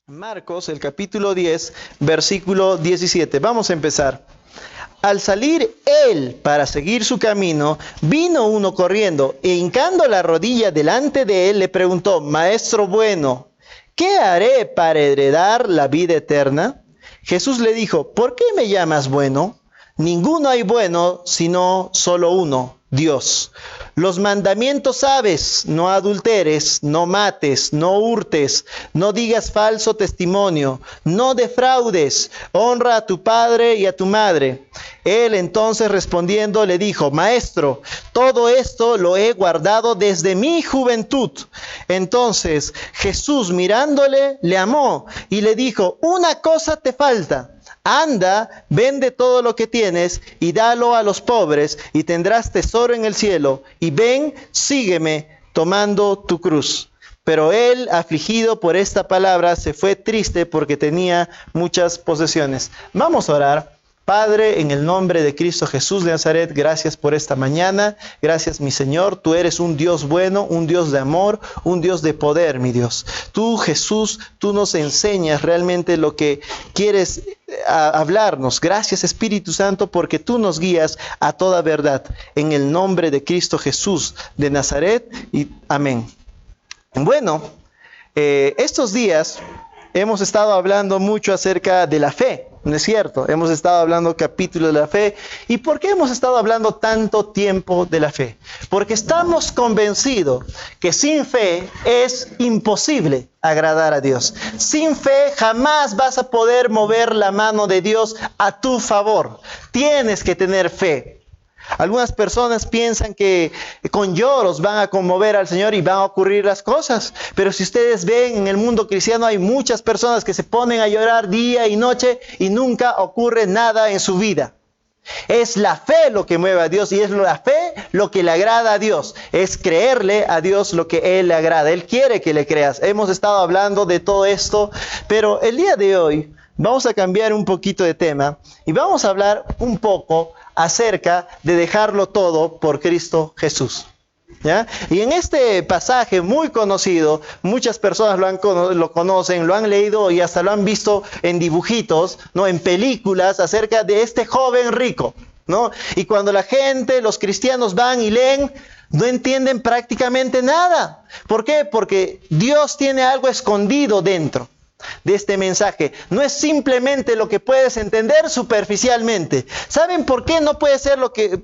Marcos, el capítulo 10, versículo 17. Vamos a empezar. Al salir él para seguir su camino, vino uno corriendo e hincando la rodilla delante de él le preguntó: Maestro bueno, ¿qué haré para heredar la vida eterna? Jesús le dijo: ¿por qué me llamas bueno? Ninguno hay bueno sino solo uno, Dios. Los mandamientos sabes: no adulteres, no mates, no hurtes, no digas falso testimonio, no defraudes, honra a tu padre y a tu madre. Él entonces respondiendo le dijo: Maestro, todo esto lo he guardado desde mi juventud. Entonces Jesús mirándole le amó y le dijo: una cosa te falta. Anda, vende todo lo que tienes y dalo a los pobres y tendrás tesoro en el cielo. Y ven, sígueme tomando tu cruz. Pero él, afligido por esta palabra, se fue triste porque tenía muchas posesiones. Vamos a orar. Padre, en el nombre de Cristo Jesús de Nazaret, gracias por esta mañana. Gracias, mi Señor. Tú eres un Dios bueno, un Dios de amor, un Dios de poder, mi Dios. Tú, Jesús, tú nos enseñas realmente lo que quieres hablarnos. Gracias, Espíritu Santo, porque tú nos guías a toda verdad. En el nombre de Cristo Jesús de Nazaret, y amén. Bueno, estos días hemos estado hablando mucho acerca de la fe. ¿No es cierto? Hemos estado hablando capítulos de la fe. ¿Y por qué hemos estado hablando tanto tiempo de la fe? Porque estamos convencidos que sin fe es imposible agradar a Dios. Sin fe jamás vas a poder mover la mano de Dios a tu favor. Tienes que tener fe. Algunas personas piensan que con lloros van a conmover al Señor y van a ocurrir las cosas. Pero si ustedes ven en el mundo cristiano hay muchas personas que se ponen a llorar día y noche y nunca ocurre nada en su vida. Es la fe lo que mueve a Dios y es la fe lo que le agrada a Dios. Es creerle a Dios lo que Él le agrada. Él quiere que le creas. Hemos estado hablando de todo esto, pero el día de hoy vamos a cambiar un poquito de tema y vamos a hablar un poco acerca de dejarlo todo por Cristo Jesús. ¿Ya? Y en este pasaje muy conocido, muchas personas lo conocen, lo han leído y hasta lo han visto en dibujitos, ¿no? En películas acerca de este joven rico, ¿no? Y cuando la gente, los cristianos van y leen, no entienden prácticamente nada. ¿Por qué? Porque Dios tiene algo escondido dentro de este mensaje. No es simplemente lo que puedes entender superficialmente. ¿Saben por qué no puede ser lo que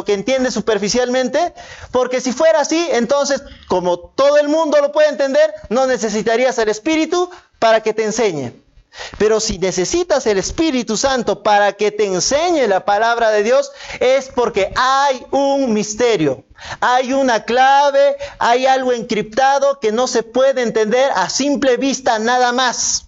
entiendes superficialmente? Porque si fuera así, entonces, como todo el mundo lo puede entender, no necesitarías el Espíritu para que te enseñe. Pero si necesitas el Espíritu Santo para que te enseñe la palabra de Dios, es porque hay un misterio, hay una clave, hay algo encriptado que no se puede entender a simple vista nada más.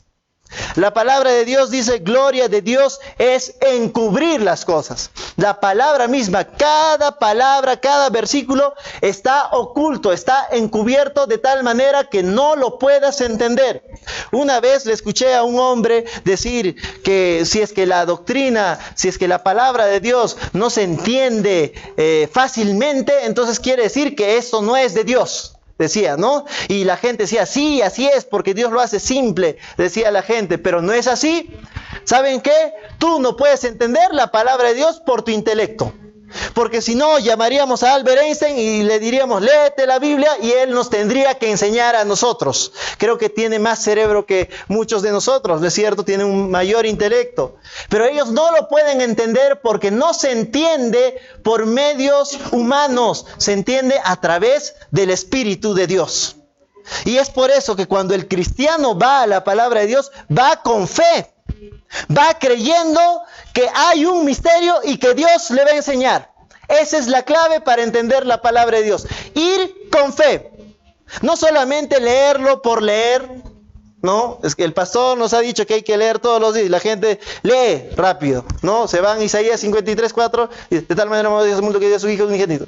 La palabra de Dios dice: gloria de Dios es encubrir las cosas. La palabra misma, cada palabra, cada versículo está oculto, está encubierto de tal manera que no lo puedas entender. Una vez le escuché a un hombre decir que si es que la doctrina, si es que la palabra de Dios no se entiende fácilmente, entonces quiere decir que eso no es de Dios. Decía, ¿no? Y la gente decía: sí, así es, porque Dios lo hace simple, decía la gente, pero no es así. ¿Saben qué? Tú no puedes entender la palabra de Dios por tu intelecto. Porque si no, llamaríamos a Albert Einstein y le diríamos: léete la Biblia, y él nos tendría que enseñar a nosotros. Creo que tiene más cerebro que muchos de nosotros, ¿no es cierto? Tiene un mayor intelecto. Pero ellos no lo pueden entender porque no se entiende por medios humanos, se entiende a través del Espíritu de Dios. Y es por eso que cuando el cristiano va a la palabra de Dios, va con fe. Va creyendo que hay un misterio y que Dios le va a enseñar. Esa es la clave para entender la palabra de Dios. Ir con fe. No solamente leerlo por leer, ¿no? Es que el pastor nos ha dicho que hay que leer todos los días y la gente lee rápido, ¿no? Se van a Isaías 53:4 y de tal manera amó Dios al mundo que dio a su hijo unigénito.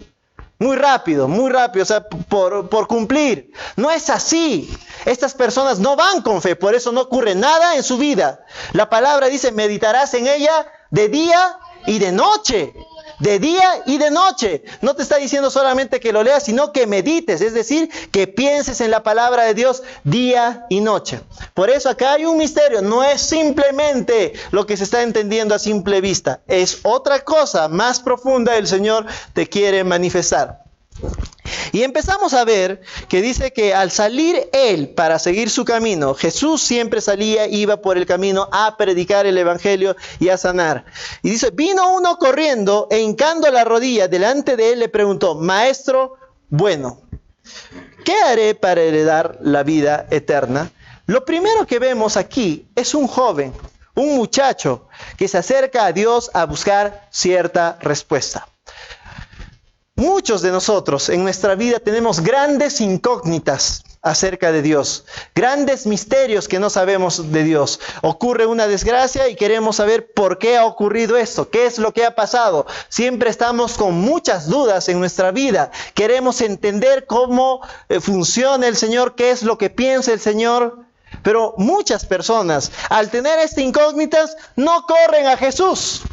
Muy rápido, o sea, por cumplir. No es así. Estas personas no van con fe, por eso no ocurre nada en su vida. La palabra dice, meditarás en ella de día y de noche. De día y de noche. No te está diciendo solamente que lo leas, sino que medites, es decir, que pienses en la palabra de Dios día y noche. Por eso acá hay un misterio, no es simplemente lo que se está entendiendo a simple vista, es otra cosa más profunda el Señor te quiere manifestar. Y empezamos a ver que dice que al salir Él para seguir su camino, Jesús siempre salía, iba por el camino a predicar el Evangelio y a sanar. Y dice, vino uno corriendo e hincando la rodilla delante de Él le preguntó, Maestro bueno, ¿qué haré para heredar la vida eterna? Lo primero que vemos aquí es un joven, un muchacho que se acerca a Dios a buscar cierta respuesta. Muchos de nosotros en nuestra vida tenemos grandes incógnitas acerca de Dios, grandes misterios que no sabemos de Dios. Ocurre una desgracia y queremos saber por qué ha ocurrido esto, qué es lo que ha pasado. Siempre estamos con muchas dudas en nuestra vida. Queremos entender cómo funciona el Señor, qué es lo que piensa el Señor. Pero muchas personas, al tener estas incógnitas, no corren a Jesús.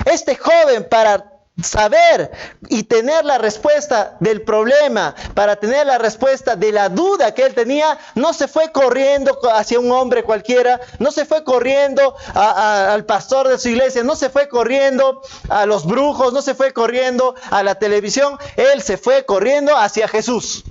Este joven, para saber y tener la respuesta del problema, para tener la respuesta de la duda que él tenía, no se fue corriendo hacia un hombre cualquiera, no se fue corriendo al pastor de su iglesia, no se fue corriendo a los brujos, no se fue corriendo a la televisión, él se fue corriendo hacia Jesús.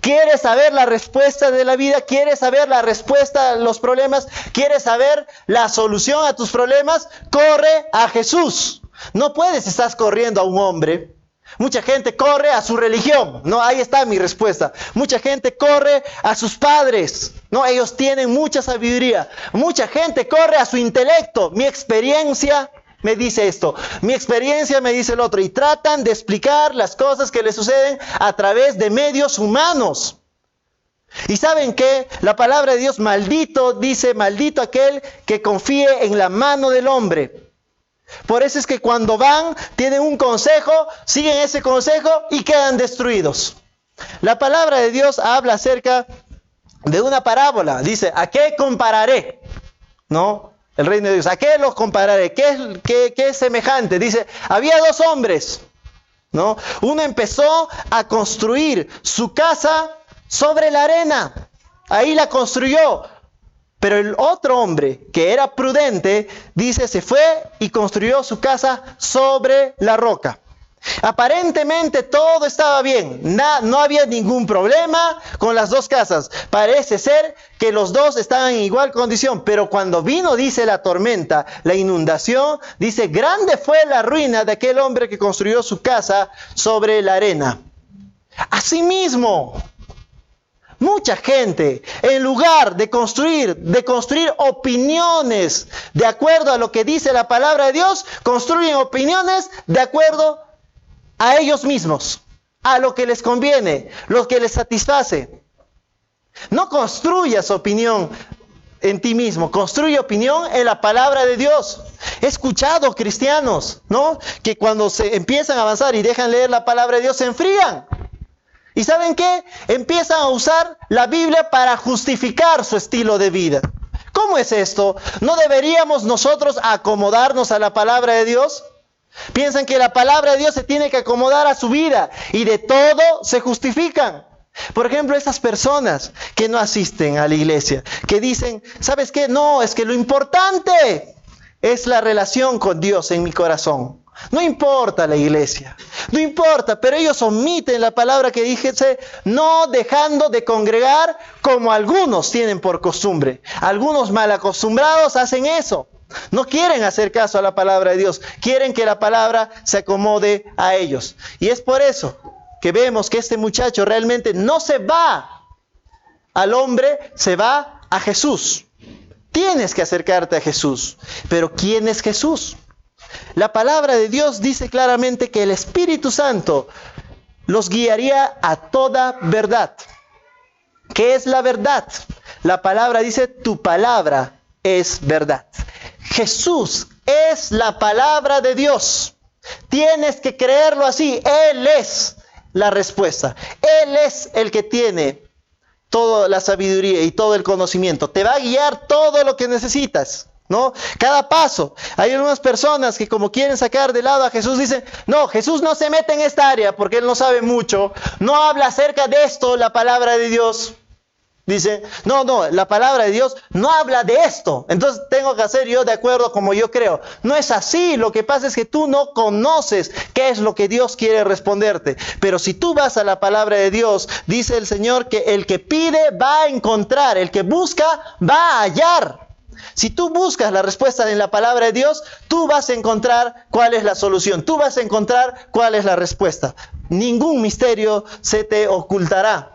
¿Quieres saber la respuesta de la vida? ¿Quieres saber la respuesta a los problemas? ¿Quieres saber la solución a tus problemas? Corre a Jesús. No puedes estar corriendo a un hombre. Mucha gente corre a su religión. No, ahí está mi respuesta. Mucha gente corre a sus padres. No, ellos tienen mucha sabiduría. Mucha gente corre a su intelecto. Mi experiencia me dice esto. Mi experiencia me dice el otro. Y tratan de explicar las cosas que les suceden a través de medios humanos. ¿Y saben qué? La palabra de Dios, maldito, dice, maldito aquel que confíe en la mano del hombre. Por eso es que cuando van, tienen un consejo, siguen ese consejo y quedan destruidos. La palabra de Dios habla acerca de una parábola. Dice, ¿a qué compararé? ¿No? El reino de Dios. ¿A qué los compararé? ¿Qué es semejante? Dice, había dos hombres, ¿no? Uno empezó a construir su casa sobre la arena. Ahí la construyó. Pero el otro hombre, que era prudente, dice, se fue y construyó su casa sobre la roca. Aparentemente todo estaba bien, no había ningún problema con las dos casas. Parece ser que los dos estaban en igual condición, pero cuando vino, dice, la tormenta, la inundación, dice, grande fue la ruina de aquel hombre que construyó su casa sobre la arena. Asimismo, mucha gente, en lugar de construir opiniones de acuerdo a lo que dice la palabra de Dios, construyen opiniones de acuerdo a ellos mismos, a lo que les conviene, lo que les satisface. No construyas opinión en ti mismo, construye opinión en la palabra de Dios. He escuchado cristianos, ¿no?, que cuando se empiezan a avanzar y dejan leer la palabra de Dios se enfrían. ¿Y saben qué? Empiezan a usar la Biblia para justificar su estilo de vida. ¿Cómo es esto? ¿No deberíamos nosotros acomodarnos a la palabra de Dios? Piensan que la palabra de Dios se tiene que acomodar a su vida y de todo se justifican. Por ejemplo, esas personas que no asisten a la iglesia, que dicen, ¿sabes qué? No, es que lo importante es la relación con Dios en mi corazón. No importa la iglesia, no importa, pero ellos omiten la palabra que dijese, no dejando de congregar como algunos tienen por costumbre. Algunos mal acostumbrados hacen eso. No quieren hacer caso a la palabra de Dios, quieren que la palabra se acomode a ellos. Y es por eso que vemos que este muchacho realmente no se va al hombre, se va a Jesús. Tienes que acercarte a Jesús. Pero ¿quién es Jesús? La palabra de Dios dice claramente que el Espíritu Santo los guiaría a toda verdad. ¿Qué es la verdad? la palabra dice, tu palabra es verdad. Jesús es la palabra de Dios. Tienes que creerlo así. Él es la respuesta. Él es el que tiene toda la sabiduría y todo el conocimiento. Te va a guiar todo lo que necesitas, ¿no? Cada paso. Hay algunas personas que como quieren sacar de lado a Jesús dicen, no, Jesús no se mete en esta área porque Él no sabe mucho. No habla acerca de esto la palabra de Dios. Dice, no, la palabra de Dios no habla de esto. Entonces tengo que hacer yo de acuerdo como yo creo. No es así. Lo que pasa es que tú no conoces qué es lo que Dios quiere responderte. Pero si tú vas a la palabra de Dios, dice el Señor que el que pide va a encontrar. El que busca va a hallar. Si tú buscas la respuesta en la palabra de Dios, tú vas a encontrar cuál es la solución. Tú vas a encontrar cuál es la respuesta. Ningún misterio se te ocultará.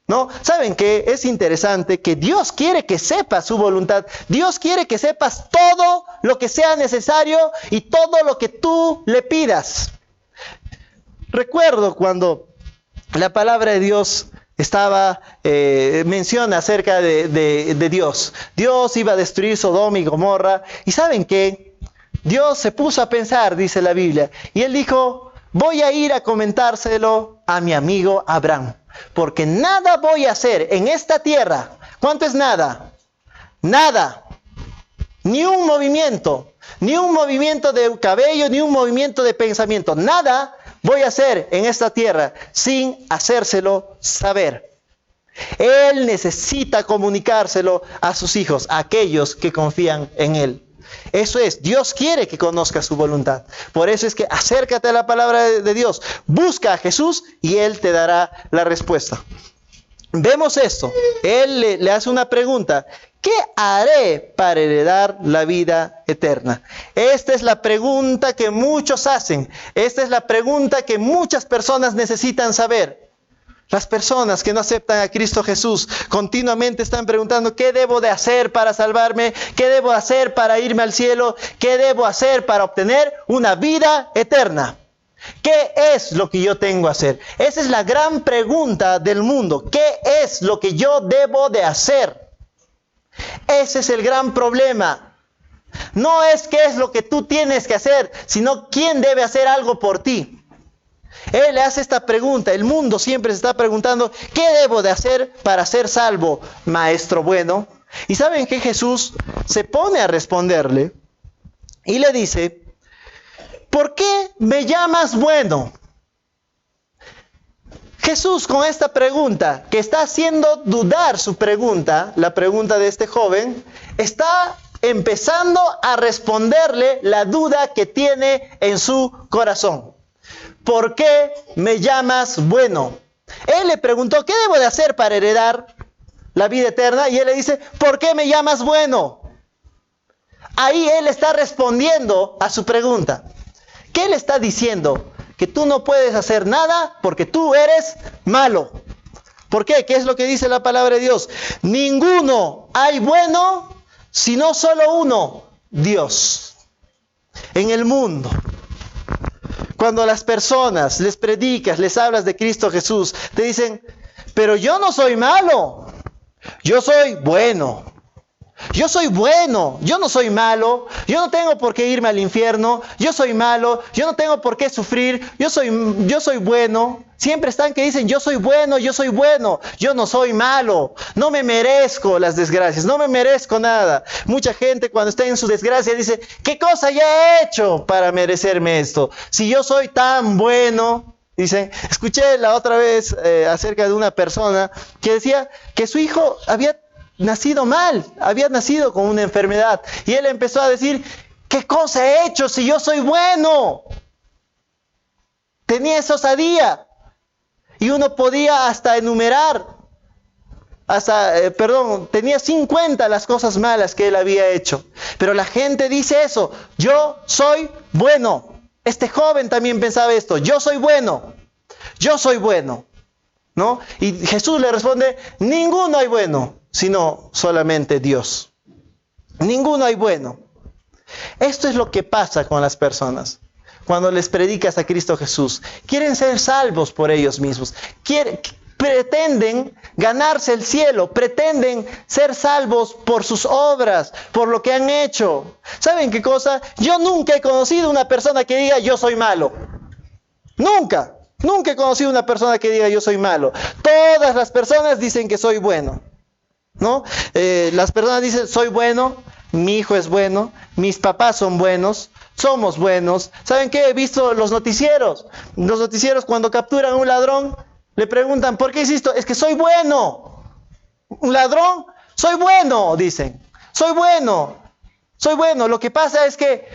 ¿No? ¿Saben qué? Es interesante que Dios quiere que sepas su voluntad. Dios quiere que sepas todo lo que sea necesario y todo lo que tú le pidas. Recuerdo cuando la palabra de Dios menciona acerca de Dios. Dios iba a destruir Sodoma y Gomorra. ¿Y saben qué? Dios se puso a pensar, dice la Biblia, y Él dijo, voy a ir a comentárselo a mi amigo Abraham. Porque nada voy a hacer en esta tierra. ¿Cuánto es nada? Nada. Ni un movimiento de cabello, ni un movimiento de pensamiento. Nada voy a hacer en esta tierra sin hacérselo saber. Él necesita comunicárselo a sus hijos, a aquellos que confían en Él. Eso es, Dios quiere que conozcas su voluntad. Por eso es que acércate a la palabra de Dios, busca a Jesús y Él te dará la respuesta. Vemos esto, Él le hace una pregunta, ¿qué haré para heredar la vida eterna? Esta es la pregunta que muchos hacen, esta es la pregunta que muchas personas necesitan saber. Las personas que no aceptan a Cristo Jesús continuamente están preguntando, ¿qué debo de hacer para salvarme? ¿Qué debo hacer para irme al cielo? ¿Qué debo hacer para obtener una vida eterna? ¿Qué es lo que yo tengo que hacer? Esa es la gran pregunta del mundo. ¿Qué es lo que yo debo de hacer? Ese es el gran problema. No es qué es lo que tú tienes que hacer, sino quién debe hacer algo por ti. Él le hace esta pregunta, el mundo siempre se está preguntando, ¿qué debo de hacer para ser salvo, maestro bueno? Y ¿saben qué? Jesús se pone a responderle y le dice, ¿por qué me llamas bueno? Jesús con esta pregunta, que está haciendo dudar su pregunta, la pregunta de este joven, está empezando a responderle la duda que tiene en su corazón. ¿Por qué me llamas bueno? Él le preguntó, ¿qué debo de hacer para heredar la vida eterna? Y él le dice, ¿por qué me llamas bueno? Ahí él está respondiendo a su pregunta. ¿Qué le está diciendo? Que tú no puedes hacer nada porque tú eres malo. ¿Por qué? ¿Qué es lo que dice la palabra de Dios? Ninguno hay bueno, sino solo uno, Dios. En el mundo, cuando a las personas les predicas, les hablas de Cristo Jesús, te dicen, pero yo no soy malo, yo soy bueno. Yo soy bueno, yo no soy malo, yo no tengo por qué irme al infierno, yo soy malo, yo no tengo por qué sufrir, yo soy bueno. Siempre están que dicen, yo soy bueno, yo no soy malo, no me merezco las desgracias, no me merezco nada. Mucha gente cuando está en su desgracia dice, ¿qué cosa ya he hecho para merecerme esto? Si yo soy tan bueno. Dicen, escuché la otra vez acerca de una persona que decía que su hijo había nacido mal, había nacido con una enfermedad. Y él empezó a decir, ¿qué cosa he hecho si yo soy bueno? Tenía esa osadía. Y uno podía hasta enumerar, tenía 50 las cosas malas que él había hecho. Pero la gente dice eso, yo soy bueno. Este joven también pensaba esto, yo soy bueno, ¿no? Y Jesús le responde, ninguno hay bueno, sino solamente Dios. Ninguno hay bueno. Esto es lo que pasa con las personas. Cuando les predicas a Cristo Jesús, quieren ser salvos por ellos mismos. pretenden ganarse el cielo, pretenden ser salvos por sus obras, por lo que han hecho. ¿Saben qué cosa? Yo nunca he conocido una persona que diga yo soy malo. Nunca he conocido una persona que diga yo soy malo. Todas las personas dicen que soy bueno, ¿no? Las personas dicen soy bueno, mi hijo es bueno, mis papás son buenos, somos buenos. ¿Saben qué? He visto los noticieros. Los noticieros cuando capturan a un ladrón, le preguntan, ¿por qué hiciste esto? Es que soy bueno. ¿Un ladrón? Soy bueno, dicen. Soy bueno. Lo que pasa es que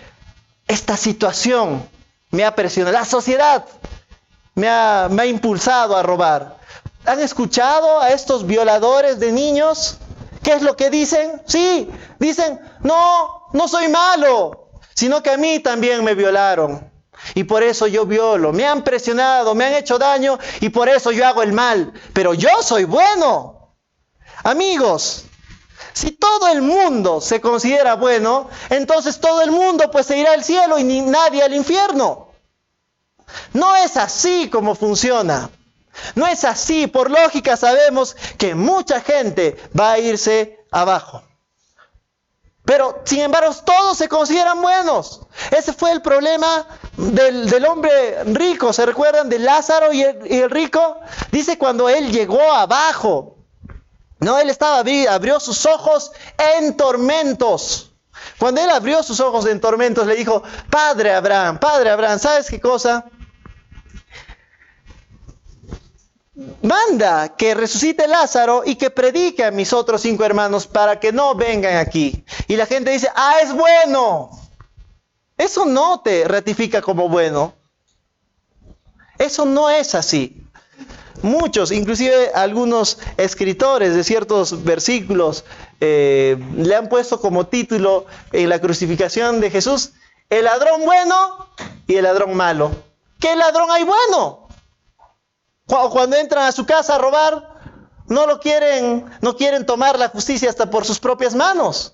esta situación me ha presionado. La sociedad me ha impulsado a robar. ¿Han escuchado a estos violadores de niños? ¿Qué es lo que dicen? Sí, dicen, no soy malo, sino que a mí también me violaron. Y por eso yo violo, me han presionado, me han hecho daño y por eso yo hago el mal. Pero yo soy bueno. Amigos, si todo el mundo se considera bueno, entonces todo el mundo pues se irá al cielo y ni nadie al infierno. No es así como funciona. No es así. Por lógica sabemos que mucha gente va a irse abajo. Pero, sin embargo, todos se consideran buenos. Ese fue el problema del hombre rico. ¿Se recuerdan de Lázaro y el rico? Dice cuando él llegó abajo. No, él abrió sus ojos en tormentos. Cuando él abrió sus ojos en tormentos, le dijo, Padre Abraham, ¿sabes qué cosa? Manda que resucite Lázaro y que predique a mis otros 5 hermanos para que no vengan aquí. Y la gente dice, es bueno. Eso no te ratifica como bueno. Eso no es así. Muchos, inclusive algunos escritores de ciertos versículos, le han puesto como título en la crucificación de Jesús, el ladrón bueno y el ladrón malo. ¿Qué ladrón hay bueno? Cuando entran a su casa a robar, no quieren tomar la justicia hasta por sus propias manos.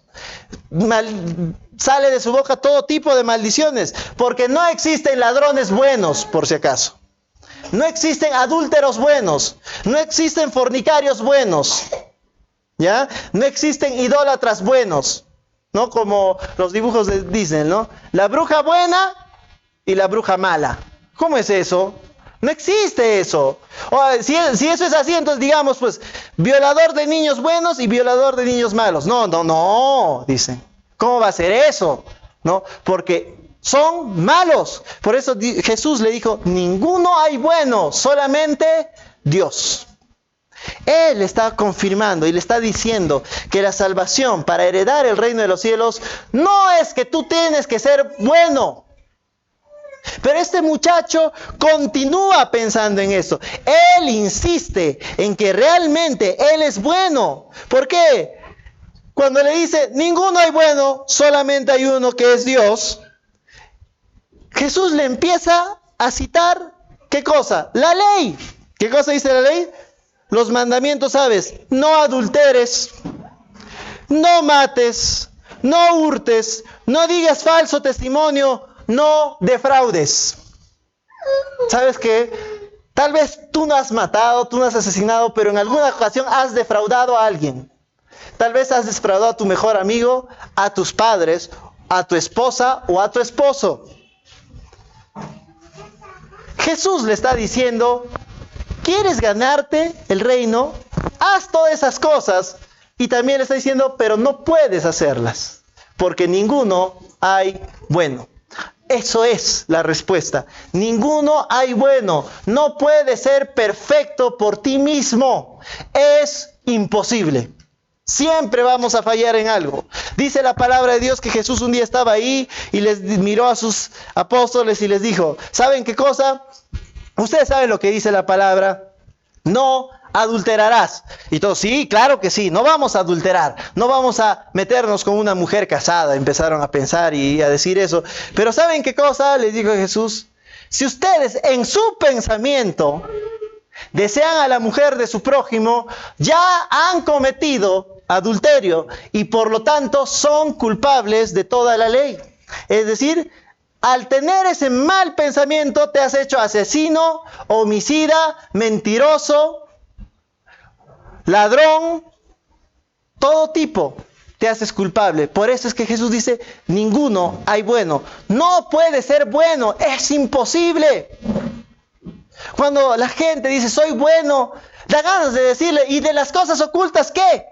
Sale de su boca todo tipo de maldiciones, porque no existen ladrones buenos, por si acaso. No existen adúlteros buenos, no existen fornicarios buenos, ¿ya? No existen idólatras buenos, ¿no? Como los dibujos de Disney, ¿no? La bruja buena y la bruja mala. ¿Cómo es eso? No existe eso. Si eso es así, entonces digamos, pues, violador de niños buenos y violador de niños malos. No, dicen. ¿Cómo va a ser eso? ¿No? Porque son malos. Por eso Jesús le dijo, ninguno hay bueno, solamente Dios. Él está confirmando y le está diciendo que la salvación para heredar el reino de los cielos no es que tú tienes que ser bueno. Pero este muchacho continúa pensando en eso. Él insiste en que realmente él es bueno. ¿Por qué? Cuando le dice, ninguno hay bueno, solamente hay uno que es Dios, Jesús le empieza a citar, ¿qué cosa? La ley. ¿Qué cosa dice la ley? Los mandamientos, ¿sabes? No adulteres, no mates, no hurtes, no digas falso testimonio, no defraudes. ¿Sabes qué? Tal vez tú no has matado, tú no has asesinado, pero en alguna ocasión has defraudado a alguien. Tal vez has defraudado a tu mejor amigo, a tus padres, a tu esposa o a tu esposo. Jesús le está diciendo, ¿quieres ganarte el reino? Haz todas esas cosas. Y también le está diciendo, pero no puedes hacerlas, porque ninguno hay bueno. Eso es la respuesta. Ninguno hay bueno. No puedes ser perfecto por ti mismo. Es imposible. Siempre vamos a fallar en algo. Dice la palabra de Dios que Jesús un día estaba ahí y les miró a sus apóstoles y les dijo, ¿saben qué cosa? Ustedes saben lo que dice la palabra. No adulterarás. Y todos, sí, claro que sí, no vamos a adulterar, no vamos a meternos con una mujer casada. Empezaron a pensar y a decir eso. Pero ¿saben qué cosa? Les dijo Jesús. Si ustedes en su pensamiento desean a la mujer de su prójimo, ya han cometido adulterio y por lo tanto son culpables de toda la ley. Es decir, al tener ese mal pensamiento te has hecho asesino, homicida, mentiroso, ladrón, todo tipo, te haces culpable. Por eso es que Jesús dice, ninguno hay bueno. No puede ser bueno, es imposible. Cuando la gente dice, soy bueno, da ganas de decirle, ¿y de las cosas ocultas qué?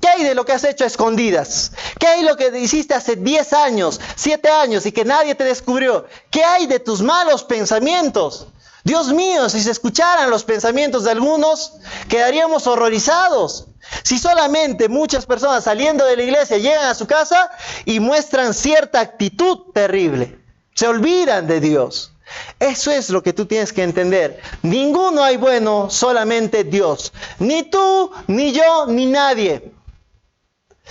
¿Qué hay de lo que has hecho a escondidas? ¿Qué hay de lo que hiciste hace 10 años, 7 años y que nadie te descubrió? ¿Qué hay de tus malos pensamientos? Dios mío, si se escucharan los pensamientos de algunos, quedaríamos horrorizados. Si solamente muchas personas saliendo de la iglesia llegan a su casa y muestran cierta actitud terrible, se olvidan de Dios. Eso es lo que tú tienes que entender. Ninguno hay bueno, solamente Dios. Ni tú, ni yo, ni nadie.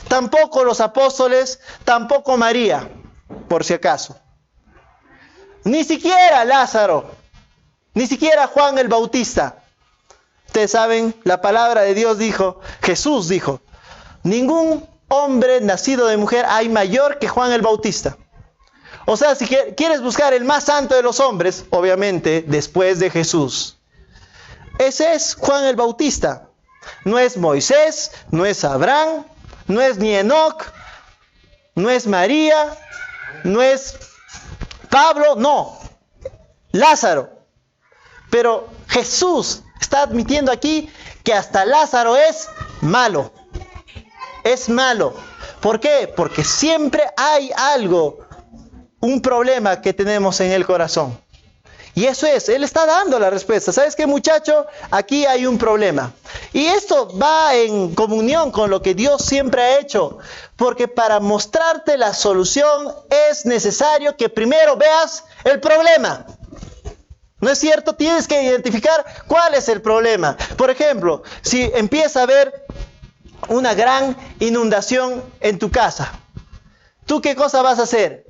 Tampoco los apóstoles, tampoco María, por si acaso. Ni siquiera Lázaro, ni siquiera Juan el Bautista. Ustedes saben, la palabra de Dios dijo, Jesús dijo, ningún hombre nacido de mujer hay mayor que Juan el Bautista. O sea, si quieres buscar el más santo de los hombres, obviamente, después de Jesús, ese es Juan el Bautista. No es Moisés, no es Abraham, no es ni Enoc, no es María, no es Pablo, no, Lázaro. Pero Jesús está admitiendo aquí que hasta Lázaro es malo. Es malo. ¿Por qué? Porque siempre hay algo, un problema que tenemos en el corazón. Y eso es, Él está dando la respuesta. ¿Sabes qué, muchacho? Aquí hay un problema. Y esto va en comunión con lo que Dios siempre ha hecho. Porque para mostrarte la solución es necesario que primero veas el problema. ¿No es cierto? Tienes que identificar cuál es el problema. Por ejemplo, si empieza a haber una gran inundación en tu casa, ¿tú qué cosa vas a hacer?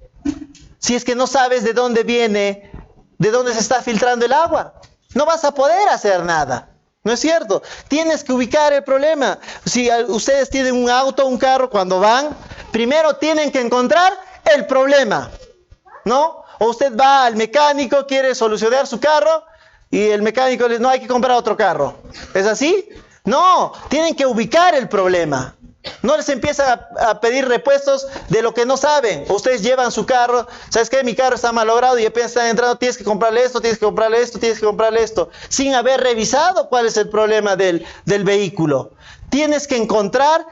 Si es que no sabes de dónde viene, de dónde se está filtrando el agua, no vas a poder hacer nada. ¿No es cierto? Tienes que ubicar el problema. Si ustedes tienen un auto, un carro, cuando van, primero tienen que encontrar el problema, ¿no? O usted va al mecánico, quiere solucionar su carro y el mecánico le dice, no, hay que comprar otro carro. ¿Es así? No, tienen que ubicar el problema. No les empiezan a pedir repuestos de lo que no saben. O ustedes llevan su carro, ¿sabes qué? Mi carro está malogrado y apenas están entrando, tienes que comprarle esto, tienes que comprarle esto, tienes que comprarle esto, sin haber revisado cuál es el problema del vehículo. Tienes que encontrar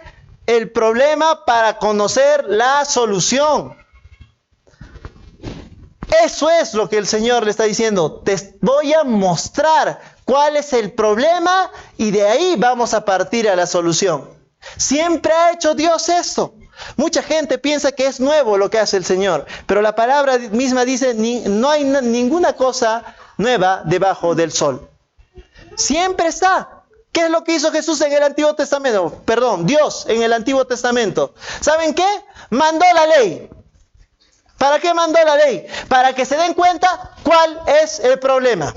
el problema para conocer la solución. Eso es lo que el Señor le está diciendo. Te voy a mostrar cuál es el problema y de ahí vamos a partir a la solución. Siempre ha hecho Dios esto. Mucha gente piensa que es nuevo lo que hace el Señor, pero la palabra misma dice, no hay ninguna cosa nueva debajo del sol. Siempre está. ¿Qué es lo que hizo Jesús en el Antiguo Testamento? Perdón, Dios en el Antiguo Testamento. ¿Saben qué? Mandó la ley. ¿Para qué mandó la ley? Para que se den cuenta cuál es el problema.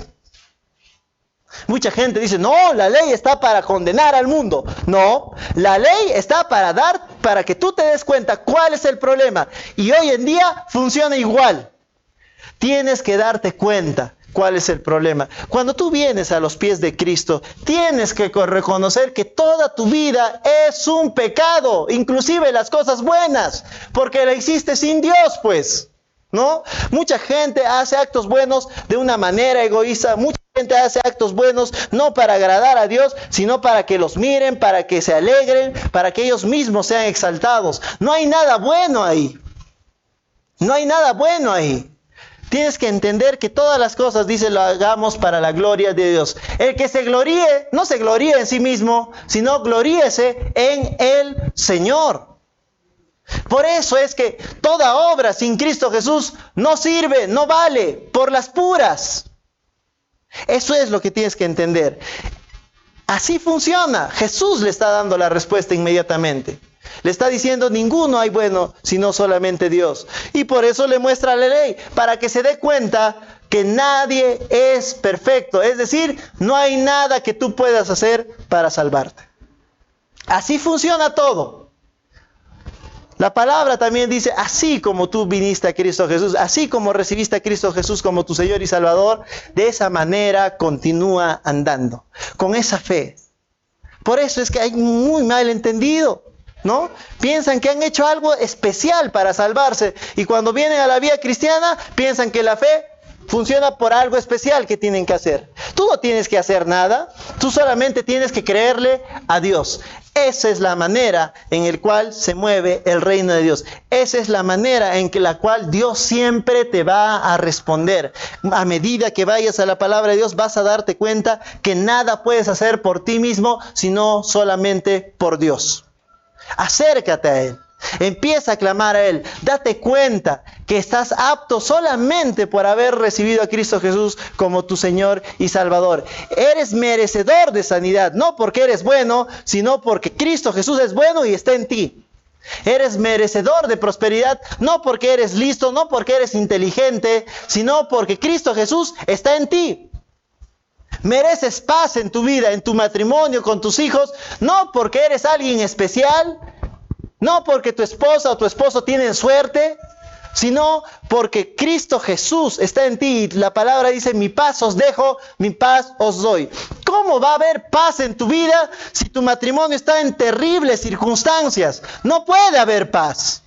Mucha gente dice, no, la ley está para condenar al mundo. No, la ley está para que tú te des cuenta cuál es el problema. Y hoy en día funciona igual. Tienes que darte cuenta cuál es el problema. Cuando tú vienes a los pies de Cristo, tienes que reconocer que toda tu vida es un pecado, inclusive las cosas buenas, porque la hiciste sin Dios, pues, ¿no? Mucha gente hace actos buenos de una manera egoísta, mucha gente hace actos buenos no para agradar a Dios, sino para que los miren, para que se alegren, para que ellos mismos sean exaltados. No hay nada bueno ahí. No hay nada bueno ahí. Tienes que entender que todas las cosas, dice, lo hagamos para la gloria de Dios. El que se gloríe, no se gloríe en sí mismo, sino gloríese en el Señor. Por eso es que toda obra sin Cristo Jesús no sirve, no vale, por las puras. Eso es lo que tienes que entender. Así funciona. Jesús le está dando la respuesta inmediatamente. Le está diciendo, ninguno hay bueno, sino solamente Dios. Y por eso le muestra la ley, para que se dé cuenta que nadie es perfecto. Es decir, no hay nada que tú puedas hacer para salvarte. Así funciona todo. La palabra también dice, así como tú viniste a Cristo Jesús, así como recibiste a Cristo Jesús como tu Señor y Salvador, de esa manera continúa andando, con esa fe. Por eso es que hay muy mal entendido, ¿no? Piensan que han hecho algo especial para salvarse y cuando vienen a la vida cristiana piensan que la fe funciona por algo especial que tienen que hacer. Tú no tienes que hacer nada, tú solamente tienes que creerle a Dios. Esa es la manera en la cual se mueve el reino de Dios. Esa es la manera en la cual Dios siempre te va a responder. A medida que vayas a la palabra de Dios vas a darte cuenta que nada puedes hacer por ti mismo, sino solamente por Dios. Acércate a Él. Empieza a clamar a Él. Date cuenta que estás apto solamente por haber recibido a Cristo Jesús como tu Señor y Salvador. Eres merecedor de sanidad, no porque eres bueno, sino porque Cristo Jesús es bueno y está en ti. Eres merecedor de prosperidad, no porque eres listo, no porque eres inteligente, sino porque Cristo Jesús está en ti. Mereces paz en tu vida, en tu matrimonio, con tus hijos, no porque eres alguien especial, no porque tu esposa o tu esposo tienen suerte, sino porque Cristo Jesús está en ti. La palabra dice, mi paz os dejo, mi paz os doy. ¿Cómo va a haber paz en tu vida si tu matrimonio está en terribles circunstancias? No puede haber paz.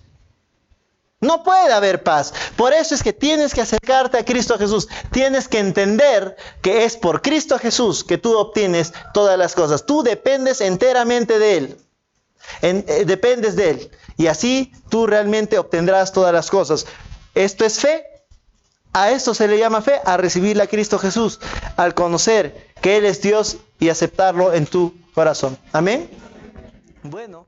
No puede haber paz. Por eso es que tienes que acercarte a Cristo Jesús. Tienes que entender que es por Cristo Jesús que tú obtienes todas las cosas. Tú dependes enteramente de Él. Dependes de Él. Y así tú realmente obtendrás todas las cosas. Esto es fe. A esto se le llama fe, a recibirle a Cristo Jesús, al conocer que Él es Dios y aceptarlo en tu corazón. Amén. Bueno.